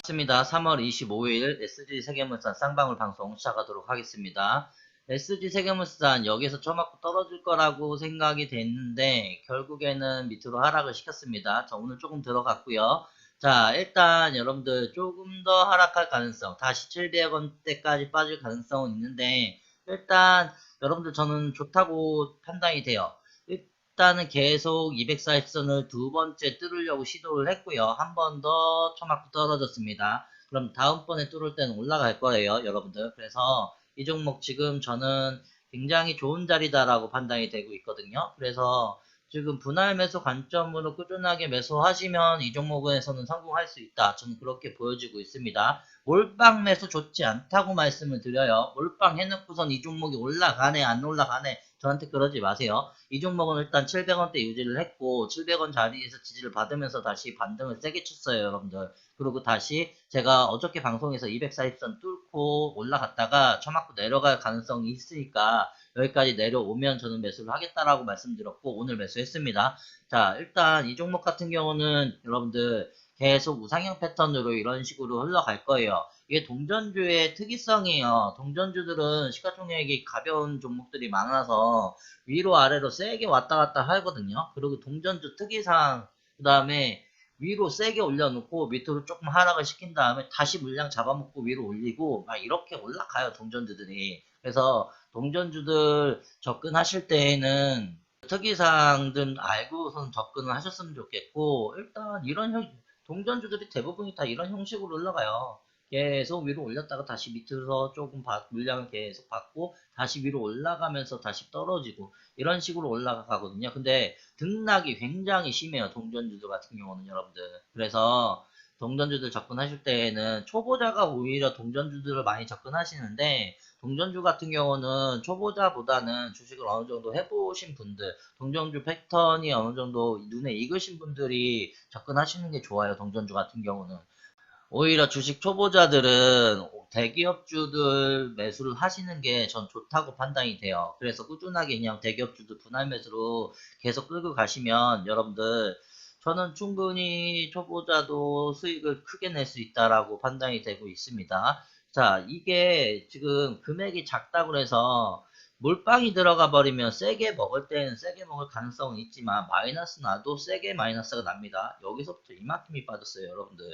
반갑습니다. 3월 25일 SG 세계물산 쌍방울 방송 시작하도록 하겠습니다. SG 세계물산 여기서 처맞고 떨어질 거라고 생각이 됐는데 결국에는 밑으로 하락을 시켰습니다. 자, 오늘 조금 들어갔고요. 자, 일단 여러분들 조금 더 하락할 가능성, 다시 700원대까지 빠질 가능성은 있는데 일단 여러분들 저는 좋다고 판단이 돼요. 일단은 계속 240선을 두 번째 뚫으려고 시도를 했고요. 한 번 더 처맞고 떨어졌습니다. 그럼 다음번에 뚫을 때는 올라갈 거예요, 여러분들. 그래서 이 종목 지금 저는 굉장히 좋은 자리다라고 판단이 되고 있거든요. 그래서 지금 분할 매수 관점으로 꾸준하게 매수하시면 이 종목에서는 성공할 수 있다. 저는 그렇게 보여지고 있습니다. 몰빵 매수 좋지 않다고 말씀을 드려요. 몰빵 해놓고선 이 종목이 올라가네 안 올라가네 저한테 그러지 마세요. 이 종목은 일단 700원대 유지를 했고 700원 자리에서 지지를 받으면서 다시 반등을 세게 쳤어요, 여러분들. 그리고 다시 제가 어저께 방송에서 240선 뚫고 올라갔다가 처맞고 내려갈 가능성이 있으니까 여기까지 내려오면 저는 매수를 하겠다라고 말씀드렸고 오늘 매수했습니다. 자, 일단 이 종목 같은 경우는 여러분들 계속 우상향 패턴으로 이런 식으로 흘러갈 거예요. 이게 동전주의 특이성이에요. 동전주들은 시가총액이 가벼운 종목들이 많아서 위로 아래로 세게 왔다 갔다 하거든요. 그리고 동전주 특이사항, 그 다음에 위로 세게 올려놓고 밑으로 조금 하락을 시킨 다음에 다시 물량 잡아먹고 위로 올리고 막 이렇게 올라가요, 동전주들이. 그래서 동전주들 접근하실 때에는 특이사항들 알고선 접근을 하셨으면 좋겠고, 일단 이런 동전주들이 대부분이 다 이런 형식으로 올라가요. 계속 위로 올렸다가 다시 밑에서 조금 물량을 계속 받고 다시 위로 올라가면서 다시 떨어지고 이런 식으로 올라가거든요. 근데 등락이 굉장히 심해요. 동전주들 같은 경우는 여러분들. 그래서 동전주들 접근하실 때에는 초보자가 오히려 동전주들을 많이 접근하시는데 동전주 같은 경우는 초보자보다는 주식을 어느 정도 해보신 분들, 동전주 패턴이 어느 정도 눈에 익으신 분들이 접근하시는 게 좋아요. 동전주 같은 경우는. 오히려 주식 초보자들은 대기업주들 매수를 하시는 게 전 좋다고 판단이 돼요. 그래서 꾸준하게 그냥 대기업주들 분할 매수로 계속 끌고 가시면 여러분들 저는 충분히 초보자도 수익을 크게 낼 수 있다라고 판단이 되고 있습니다. 자, 이게 지금 금액이 작다고 해서 몰빵이 들어가 버리면 세게 먹을 때는 세게 먹을 가능성은 있지만 마이너스 나도 세게 마이너스가 납니다. 여기서부터 이만큼이 빠졌어요, 여러분들.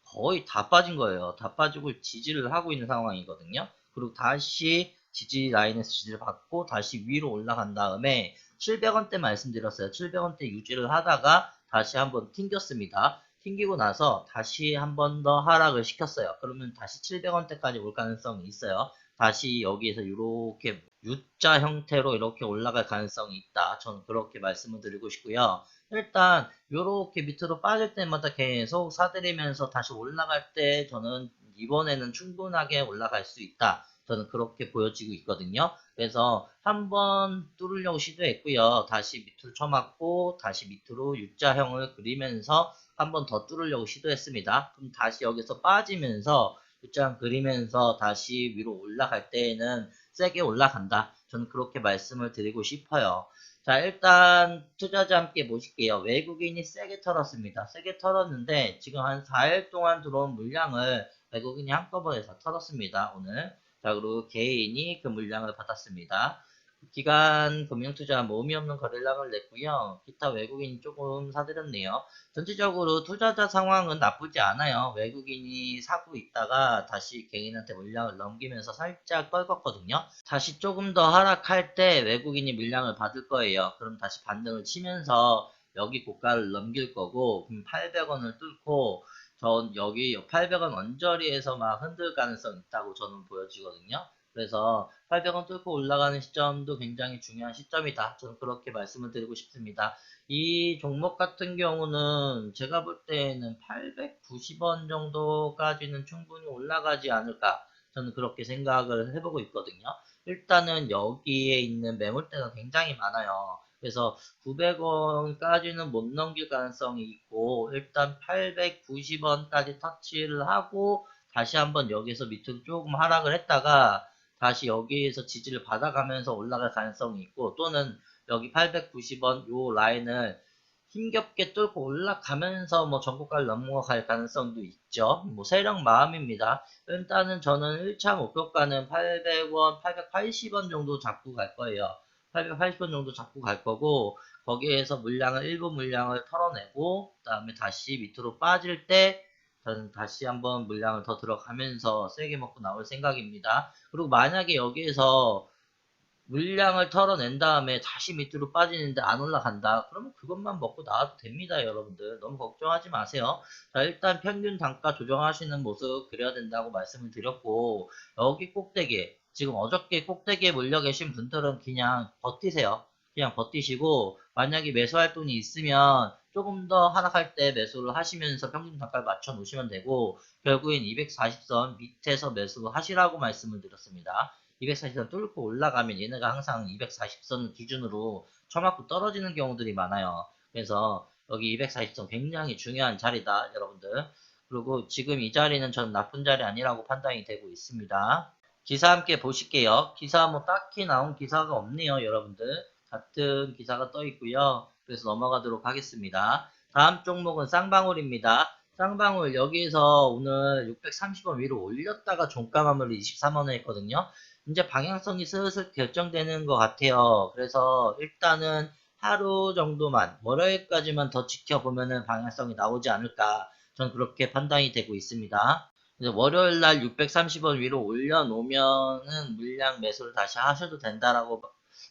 거의 다 빠진 거예요. 다 빠지고 지지를 하고 있는 상황이거든요. 그리고 다시 지지 라인에서 지지를 받고 다시 위로 올라간 다음에 700원대 말씀드렸어요. 700원대 유지를 하다가 다시 한번 튕겼습니다. 튕기고 나서 다시 한 번 더 하락을 시켰어요. 그러면 다시 700원대까지 올 가능성이 있어요. 다시 여기에서 이렇게 U자 형태로 이렇게 올라갈 가능성이 있다. 저는 그렇게 말씀을 드리고 싶고요. 일단 요렇게 밑으로 빠질 때마다 계속 사들이면서 다시 올라갈 때 저는 이번에는 충분하게 올라갈 수 있다. 저는 그렇게 보여지고 있거든요. 그래서 한번 뚫으려고 시도했고요. 다시 밑으로 쳐맞고 다시 밑으로 U자형을 그리면서 한번 더 뚫으려고 시도했습니다. 그럼 다시 여기서 빠지면서 U자형 그리면서 다시 위로 올라갈 때에는 세게 올라간다. 저는 그렇게 말씀을 드리고 싶어요. 자, 일단 투자자 함께 보실게요. 외국인이 세게 털었습니다. 세게 털었는데 지금 한 4일 동안 들어온 물량을 외국인이 한꺼번에 다 털었습니다. 오늘. 자, 그리고 개인이 그 물량을 받았습니다. 기간 금융투자 모험이 없는 거래량을 냈고요. 기타 외국인이 조금 사들였네요. 전체적으로 투자자 상황은 나쁘지 않아요. 외국인이 사고 있다가 다시 개인한테 물량을 넘기면서 살짝 떨궜거든요. 다시 조금 더 하락할 때 외국인이 물량을 받을 거예요. 그럼 다시 반등을 치면서 여기 고가를 넘길 거고 800원을 뚫고 전 여기 800원 언저리에서 막 흔들 가능성 있다고 저는 보여지거든요. 그래서 800원 뚫고 올라가는 시점도 굉장히 중요한 시점이다. 저는 그렇게 말씀을 드리고 싶습니다. 이 종목 같은 경우는 제가 볼 때는 890원 정도까지는 충분히 올라가지 않을까. 저는 그렇게 생각을 해보고 있거든요. 일단은 여기에 있는 매물대가 굉장히 많아요. 그래서 900원까지는 못 넘길 가능성이 있고 일단 890원까지 터치를 하고 다시 한번 여기서 밑으로 조금 하락을 했다가 다시 여기에서 지지를 받아가면서 올라갈 가능성이 있고 또는 여기 890원 요 라인을 힘겹게 뚫고 올라가면서 뭐 전고가를 넘어갈 가능성도 있죠. 뭐 세력 마음입니다. 일단은 저는 1차 목표가는 800원, 880원 정도 잡고 갈 거예요. 880원 정도 잡고 갈 거고, 거기에서 물량을, 일부 물량을 털어내고, 그 다음에 다시 밑으로 빠질 때, 저는 다시 한번 물량을 더 들어가면서 세게 먹고 나올 생각입니다. 그리고 만약에 여기에서 물량을 털어낸 다음에 다시 밑으로 빠지는데 안 올라간다. 그러면 그것만 먹고 나와도 됩니다, 여러분들. 너무 걱정하지 마세요. 자, 일단 평균 단가 조정하시는 모습 그려야 된다고 말씀을 드렸고, 여기 꼭대기에, 지금 어저께 꼭대기에 몰려 계신 분들은 그냥 버티세요. 그냥 버티시고, 만약에 매수할 돈이 있으면 조금 더 하락할 때 매수를 하시면서 평균 단가를 맞춰 놓으시면 되고, 결국엔 240선 밑에서 매수하시라고 말씀을 드렸습니다. 240선 뚫고 올라가면 얘네가 항상 240선 기준으로 쳐맞고 떨어지는 경우들이 많아요. 그래서 여기 240선 굉장히 중요한 자리다, 여러분들. 그리고 지금 이 자리는 전 나쁜 자리 아니라고 판단이 되고 있습니다. 기사 함께 보실게요. 기사 뭐 딱히 나온 기사가 없네요, 여러분들. 같은 기사가 떠 있고요. 그래서 넘어가도록 하겠습니다. 다음 종목은 쌍방울입니다. 쌍방울 여기에서 오늘 630원 위로 올렸다가 종가 마무리 23원에 했거든요. 이제 방향성이 슬슬 결정되는 것 같아요. 그래서 일단은 하루 정도만, 월요일까지만 더 지켜보면은 방향성이 나오지 않을까. 전 그렇게 판단이 되고 있습니다. 이제 월요일 날 630원 위로 올려놓으면은 물량 매수를 다시 하셔도 된다라고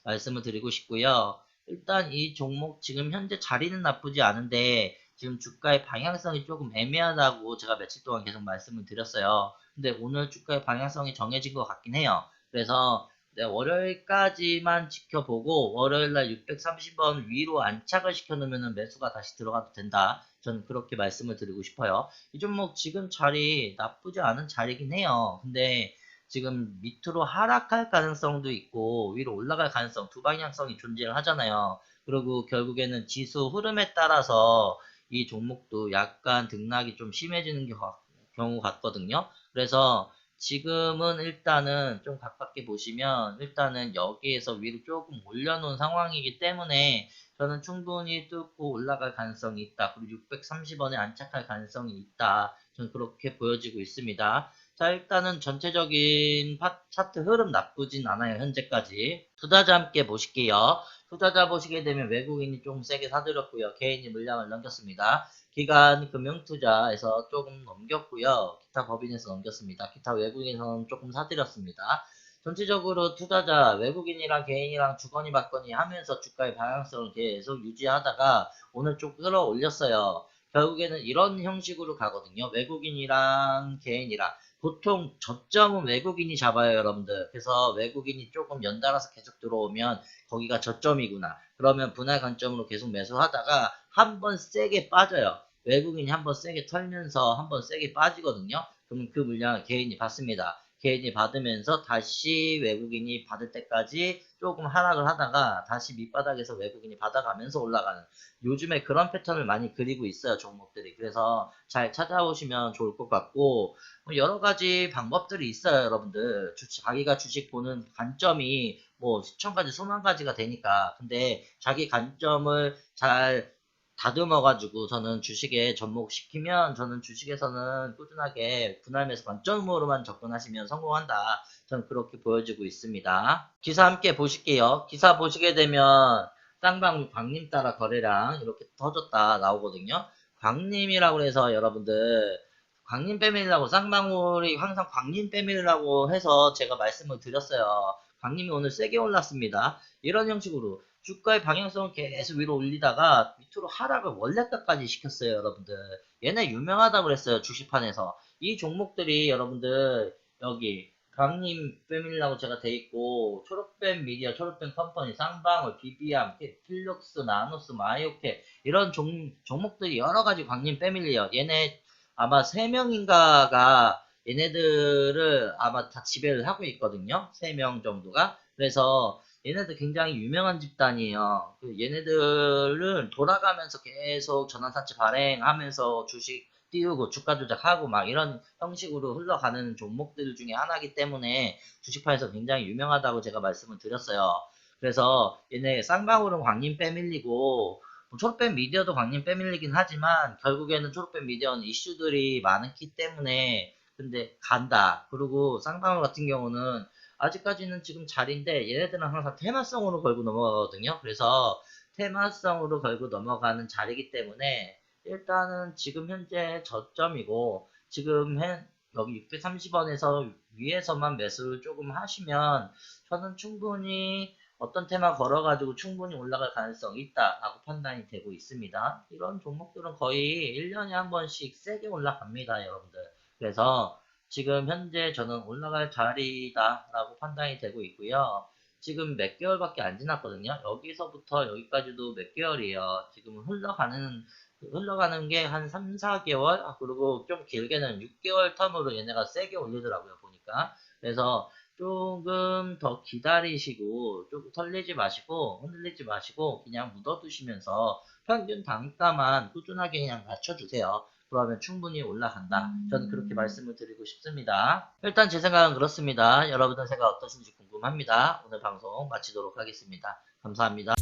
말씀을 드리고 싶고요. 일단 이 종목 지금 현재 자리는 나쁘지 않은데 지금 주가의 방향성이 조금 애매하다고 제가 며칠 동안 계속 말씀을 드렸어요. 근데 오늘 주가의 방향성이 정해진 것 같긴 해요. 그래서 월요일까지만 지켜보고 월요일날 630원 위로 안착을 시켜놓으면 매수가 다시 들어가도 된다. 저는 그렇게 말씀을 드리고 싶어요. 이 종목 지금 자리 나쁘지 않은 자리긴 해요. 근데 지금 밑으로 하락할 가능성도 있고 위로 올라갈 가능성 두 방향성이 존재를 하잖아요. 그리고 결국에는 지수 흐름에 따라서 이 종목도 약간 등락이 좀 심해지는 경우 같거든요. 그래서 지금은 일단은 좀 가깝게 보시면 일단은 여기에서 위로 조금 올려놓은 상황이기 때문에 저는 충분히 뚫고 올라갈 가능성이 있다. 그리고 630원에 안착할 가능성이 있다. 저는 그렇게 보여지고 있습니다. 자, 일단은 전체적인 차트 흐름 나쁘진 않아요, 현재까지. 투자자 함께 보실게요. 투자자 보시게 되면 외국인이 좀 세게 사들였고요. 개인이 물량을 넘겼습니다. 기관 금융투자에서 조금 넘겼고요. 기타 법인에서 넘겼습니다. 기타 외국인에서는 조금 사들였습니다. 전체적으로 투자자 외국인이랑 개인이랑 주거니 받거니 하면서 주가의 방향성을 계속 유지하다가 오늘 좀 끌어올렸어요. 결국에는 이런 형식으로 가거든요. 외국인이랑 개인이랑 보통 저점은 외국인이 잡아요, 여러분들. 그래서 외국인이 조금 연달아서 계속 들어오면 거기가 저점이구나. 그러면 분할 관점으로 계속 매수하다가 한번 세게 빠져요. 외국인이 한번 세게 털면서 한번 세게 빠지거든요. 그러면 그 물량을 개인이 받습니다. 개인이 받으면서 다시 외국인이 받을 때까지 조금 하락을 하다가 다시 밑바닥에서 외국인이 받아가면서 올라가는 요즘에 그런 패턴을 많이 그리고 있어요, 종목들이. 그래서 잘 찾아오시면 좋을 것 같고 여러 가지 방법들이 있어요, 여러분들. 자기가 주식 보는 관점이 뭐 수천 가지, 수만 가지가 되니까. 근데 자기 관점을 잘 다듬어가지고 저는 주식에 접목시키면 저는 주식에서는 꾸준하게 분할 매수 관점으로만 접근하시면 성공한다. 저는 그렇게 보여지고 있습니다. 기사 함께 보실게요. 기사 보시게 되면 쌍방 광림 따라 거래량 이렇게 터졌다 나오거든요. 광림이라고 해서 여러분들 광림 패밀리라고 쌍방울이 항상 광림 패밀리라고 해서 제가 말씀을 드렸어요. 광림이 오늘 세게 올랐습니다. 이런 형식으로 주가의 방향성을 계속 위로 올리다가 밑으로 하락을 원래가까지 시켰어요, 여러분들. 얘네 유명하다고 그랬어요, 주식판에서. 이 종목들이 여러분들 여기 강림 패밀리라고 제가 돼 있고 초록뱀 미디어, 초록뱀 컴퍼니, 쌍방울, 비비암, 필룩스, 나노스, 마이오케 이런 종목들이 여러 가지 광림 패밀리예요. 얘네 아마 3명인가가 얘네들을 아마 다 지배를 하고 있거든요. 3명 정도가. 그래서 얘네들 굉장히 유명한 집단이에요. 얘네들은 돌아가면서 계속 전환사채 발행하면서 주식 띄우고 주가 조작하고 막 이런 형식으로 흘러가는 종목들 중에 하나이기 때문에 주식판에서 굉장히 유명하다고 제가 말씀을 드렸어요. 그래서 얘네 쌍방울은 광림 패밀리고 뭐 초록뱀 미디어도 강림 빼밀리긴 하지만 결국에는 초록뱀 미디어는 이슈들이 많기 때문에 근데 간다. 그리고 쌍방울 같은 경우는 아직까지는 지금 자리인데 얘네들은 항상 테마성으로 걸고 넘어가거든요. 그래서 테마성으로 걸고 넘어가는 자리이기 때문에 일단은 지금 현재 저점이고 지금 여기 630원에서 위에서만 매수를 조금 하시면 저는 충분히 어떤 테마 걸어가지고 충분히 올라갈 가능성이 있다라고 판단이 되고 있습니다. 이런 종목들은 거의 1년에 한 번씩 세게 올라갑니다, 여러분들. 그래서 지금 현재 저는 올라갈 자리다라고 판단이 되고 있고요. 지금 몇 개월밖에 안 지났거든요. 여기서부터 여기까지도 몇 개월이에요. 지금 흘러가는 게 한 3, 4개월? 그리고 좀 길게는 6개월 텀으로 얘네가 세게 올리더라고요, 보니까. 그래서 조금 더 기다리시고, 조금 털리지 마시고, 흔들리지 마시고, 그냥 묻어두시면서 평균 단가만 꾸준하게 그냥 맞춰주세요. 그러면 충분히 올라간다. 저는 그렇게 말씀을 드리고 싶습니다. 일단 제 생각은 그렇습니다. 여러분들 생각 어떠신지 궁금합니다. 오늘 방송 마치도록 하겠습니다. 감사합니다.